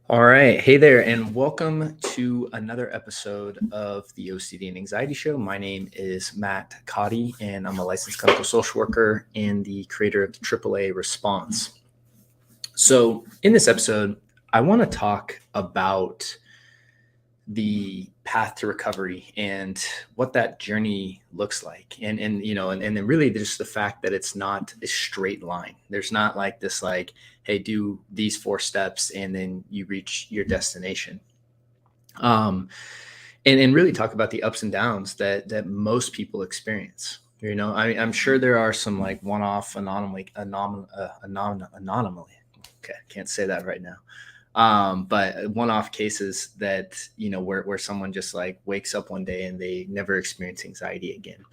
All right. Hey there, and welcome to another episode of the OCD and Anxiety Show. My name is Matt Cotty, and I'm a licensed clinical social worker and the creator of the AAA Response. So, in this episode, I want to talk about the path to recovery and what that journey looks like, and then really just the fact that it's not a straight line. There's not like this, like, hey, do these 4 steps and then you reach your destination. um and really talk about the ups and downs that most people experience. I'm sure there are some like one-off anomaly. Okay, I can't say that right now. But one-off cases that where someone just like wakes up one day and they never experience anxiety again.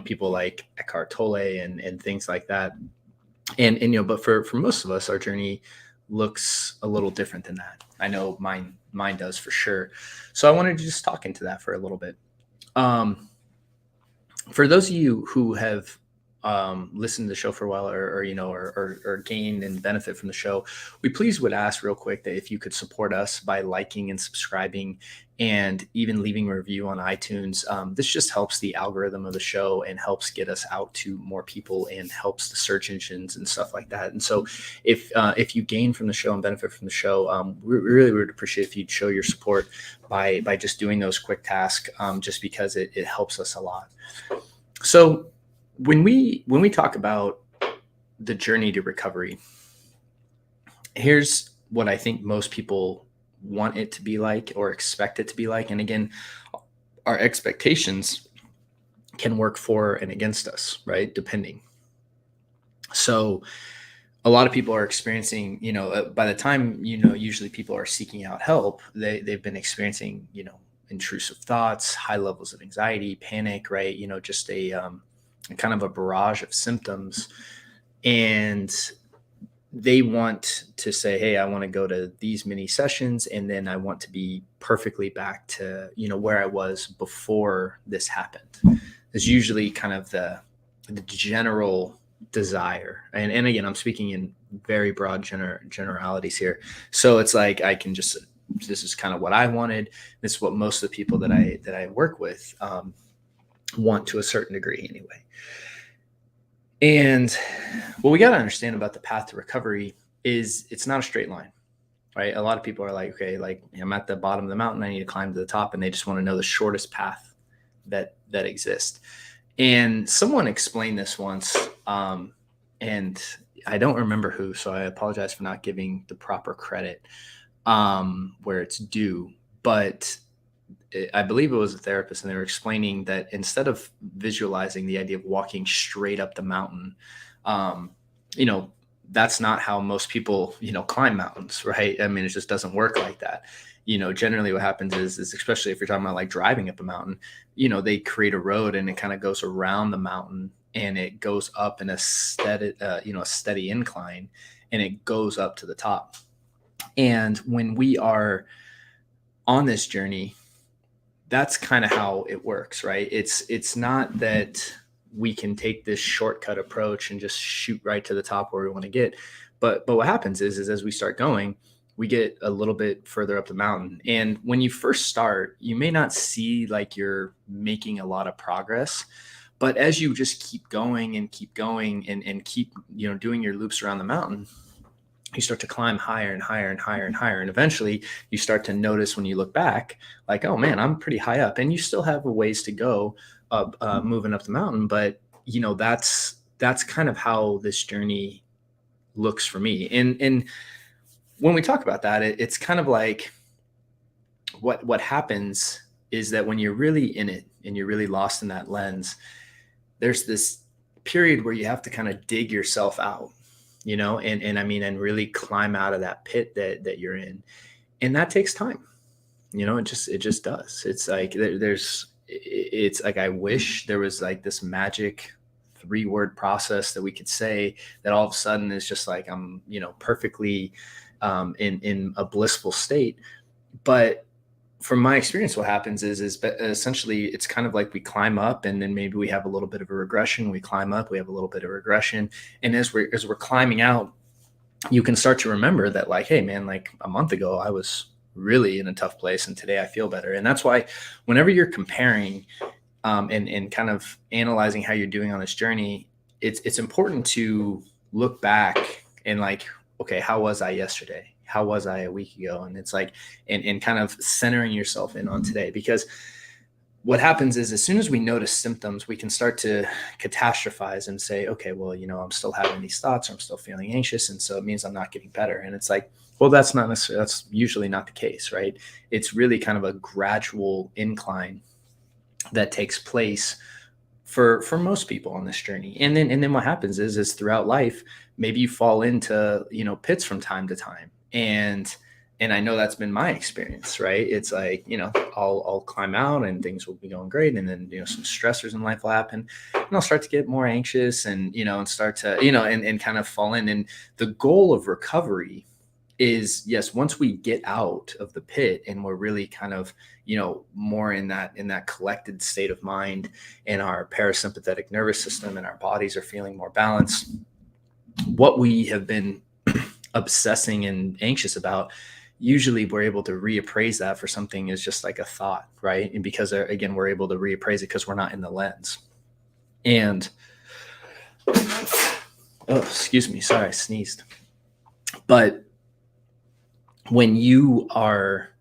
People like Eckhart Tolle and things like that. But for most of us, our journey looks a little different than that. I know mine does for sure. So I wanted to just talk into that for a little bit. Um, for those of you who have listened to the show for a while, or gained and benefit from the show, we please would ask real quick that if you could support us by liking and subscribing and even leaving a review on iTunes. This just helps the algorithm of the show and helps get us out to more people and helps the search engines and stuff like that. And so if you gain from the show and benefit from the show, we really would appreciate if you'd show your support by just doing those quick tasks, just because it helps us a lot. So when we talk about the journey to recovery, here's what I think most people want it to be like or expect it to be like. And again, our expectations can work for and against us, right? Depending. So a lot of people are experiencing, by the time, usually people are seeking out help, they've been experiencing, intrusive thoughts, high levels of anxiety, panic, right? Just a kind of a barrage of symptoms. And they want to say, hey, I want to go to these many sessions and then I want to be perfectly back to, where I was before this happened. Is usually kind of the general desire. And again, I'm speaking in very broad generalities here. So it's like this is kind of what I wanted. This is what most of the people that I work with want to a certain degree anyway. And what we got to understand about the path to recovery is it's not a straight line, right? A lot of people are like, okay, like I'm at the bottom of the mountain, I need to climb to the top, and they just want to know the shortest path that exists. And someone explained this once, and I don't remember who, so I apologize for not giving the proper credit where it's due. But I believe it was a therapist, and they were explaining that instead of visualizing the idea of walking straight up the mountain, um, you know, that's not how most people, climb mountains, right? I mean, it just doesn't work like that. Generally what happens is especially if you're talking about like driving up a mountain, they create a road and it kind of goes around the mountain and it goes up in a steady incline and it goes up to the top. And when we are on this journey, that's kind of how it works, right? It's not that we can take this shortcut approach and just shoot right to the top where we want to get. But what happens is as we start going, we get a little bit further up the mountain. And when you first start, you may not see like you're making a lot of progress. But as you just keep going and keep going and keep, doing your loops around the mountain, you start to climb higher and higher and higher and higher. And eventually you start to notice when you look back, like, oh man, I'm pretty high up. And you still have a ways to go moving up the mountain. But, that's kind of how this journey looks for me. And when we talk about that, it's kind of like what happens is that when you're really in it and you're really lost in that lens, there's this period where you have to kind of dig yourself out, and really climb out of that pit that you're in. And that takes time. It just does. It's like it's like I wish there was like this magic 3-word process that we could say that all of a sudden is just like I'm, perfectly in a blissful state. But from my experience, what happens is essentially it's kind of like we climb up and then maybe we have a little bit of a regression. We climb up, we have a little bit of regression. And as we're climbing out, you can start to remember that, like, hey man, like a month ago I was really in a tough place and today I feel better. And that's why whenever you're comparing and kind of analyzing how you're doing on this journey, it's important to look back and like, okay, how was I yesterday? How was I a week ago? And it's like, and kind of centering yourself in on today, because what happens is as soon as we notice symptoms, we can start to catastrophize and say, okay, well, I'm still having these thoughts, or I'm still feeling anxious. And so it means I'm not getting better. And it's like, well, that's not necessarily, that's usually not the case, right? It's really kind of a gradual incline that takes place for most people on this journey. And then what happens is throughout life, maybe you fall into, pits from time to time. And I know that's been my experience, right? It's like, I'll climb out and things will be going great. And then, some stressors in life will happen and I'll start to get more anxious and start to, and kind of fall in. And the goal of recovery is, yes, once we get out of the pit and we're really kind of, more in that collected state of mind, and our parasympathetic nervous system and our bodies are feeling more balanced, what we have been obsessing and anxious about, usually we're able to reappraise that for something is just like a thought, right? And because again, we're able to reappraise it because we're not in the lens. And oh, excuse me, sorry, I sneezed. But when you are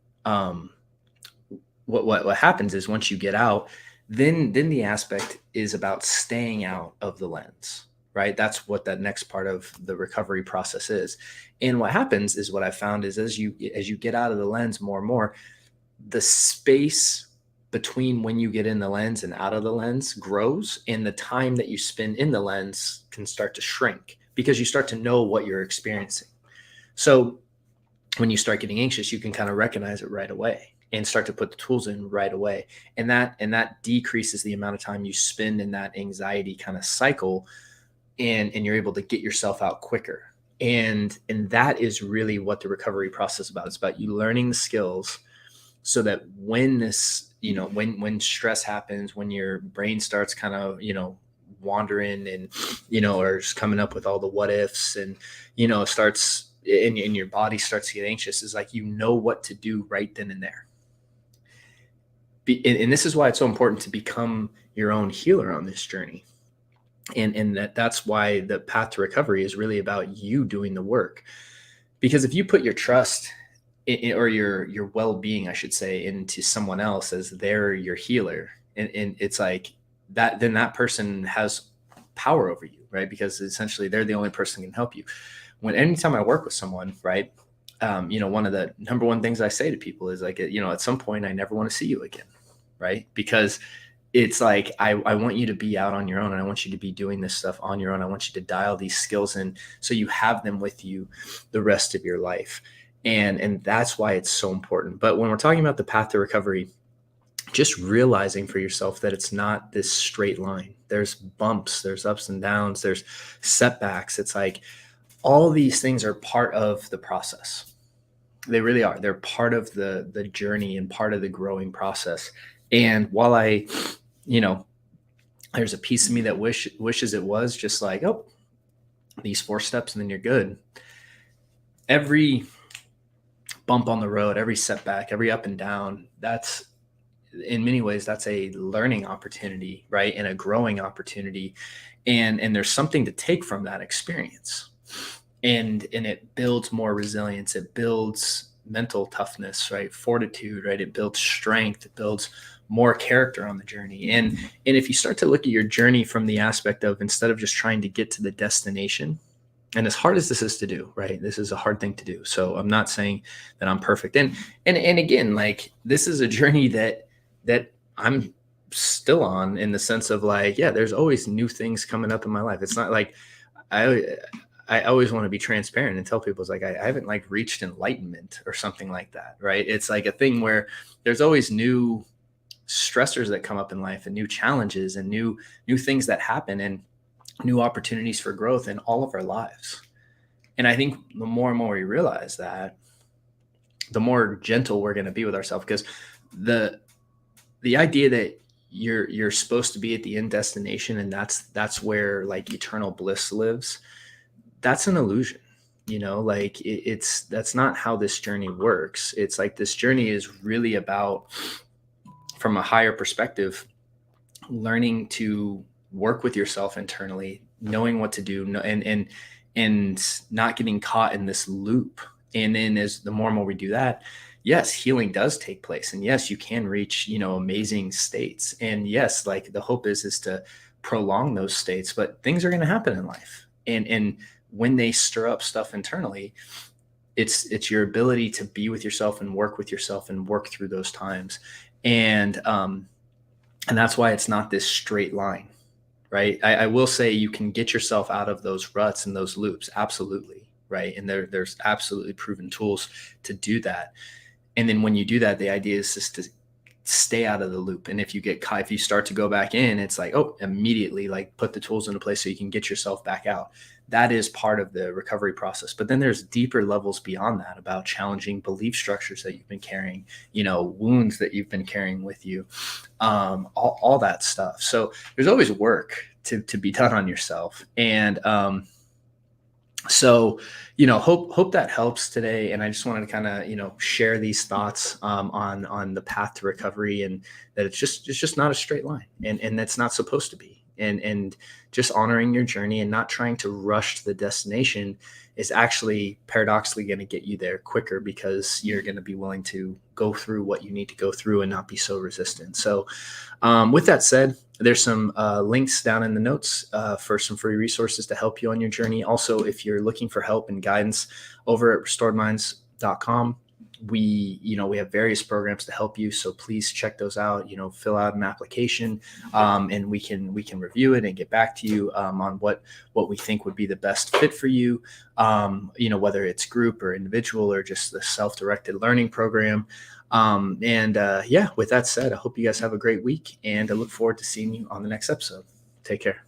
what happens is once you get out, then the aspect is about staying out of the lens, right? That's what that next part of the recovery process is. And what happens is, what I found is, as you get out of the lens more and more, the space between when you get in the lens and out of the lens grows, and the time that you spend in the lens can start to shrink because you start to know what you're experiencing. So when you start getting anxious, you can kind of recognize it right away and start to put the tools in right away. And that decreases the amount of time you spend in that anxiety kind of cycle, and you're able to get yourself out quicker. And that is really what the recovery process is about. It's about you learning the skills so that when this, when stress happens, when your brain starts kind of, wandering and, or just coming up with all the what ifs and, starts, and your body starts to get anxious, is like, what to do right then and there. And this is why it's so important to become your own healer on this journey. And that's why the path to recovery is really about you doing the work. Because if you put your trust or your well-being, I should say, into someone else as they're your healer, and it's like that, then that person has power over you, right? Because essentially they're the only person who can help you. Anytime I work with someone, right, one of the number one things I say to people is like, at some point I never want to see you again, right? Because it's like, I want you to be out on your own, and I want you to be doing this stuff on your own. I want you to dial these skills in so you have them with you the rest of your life. And that's why it's so important. But when we're talking about the path to recovery, just realizing for yourself that it's not this straight line. There's bumps, there's ups and downs, there's setbacks. It's like all these things are part of the process. They really are. They're part of the journey and part of the growing process. And while there's a piece of me that wishes it was just like, oh, these 4 steps and then you're good. Every bump on the road, every setback, every up and down, that's, in many ways, that's a learning opportunity, right? And a growing opportunity. And there's something to take from that experience. And it builds more resilience. It builds mental toughness, right? Fortitude, right? It builds strength. It builds more character on the journey. And if you start to look at your journey from the aspect of, instead of just trying to get to the destination, and as hard as this is to do, right? This is a hard thing to do. So I'm not saying that I'm perfect. And again, like, this is a journey that I'm still on, in the sense of like, yeah, there's always new things coming up in my life. It's not like I always want to be transparent and tell people, it's like, I haven't like reached enlightenment or something like that. Right. It's like a thing where there's always new stressors that come up in life, and new challenges, and new things that happen, and new opportunities for growth in all of our lives. And I think the more and more we realize that, the more gentle we're going to be with ourselves, because the idea that you're supposed to be at the end destination and that's where like eternal bliss lives, that's an illusion. like that's not how this journey works. It's like this journey is really about, from a higher perspective, learning to work with yourself internally, knowing what to do, and not getting caught in this loop. And then as the more and more we do that, yes, healing does take place, and yes, you can reach, amazing states. And yes, like the hope is to prolong those states, but things are going to happen in life. And when they stir up stuff internally, it's your ability to be with yourself and work with yourself and work through those times. And that's why it's not this straight line, right? I will say you can get yourself out of those ruts and those loops, absolutely, right? And there's absolutely proven tools to do that. And then when you do that, the idea is just to stay out of the loop. And if you get caught, if you start to go back in, it's like, oh, immediately like put the tools into place so you can get yourself back out. That is part of the recovery process. But then there's deeper levels beyond that, about challenging belief structures that you've been carrying, wounds that you've been carrying with you, all that stuff. So there's always work to be done on yourself. And so, hope that helps today. And I just wanted to kind of, share these thoughts on the path to recovery, and that it's just not a straight line, and that's not supposed to be. And just honoring your journey and not trying to rush to the destination is actually paradoxically going to get you there quicker, because you're going to be willing to go through what you need to go through and not be so resistant. So with that said, there's some links down in the notes for some free resources to help you on your journey. Also, if you're looking for help and guidance, over at restoredminds.com, we have various programs to help you. So please check those out, fill out an application, and we can review it and get back to you on what we think would be the best fit for you. Whether it's group or individual or just the self-directed learning program. With that said, I hope you guys have a great week, and I look forward to seeing you on the next episode. Take care.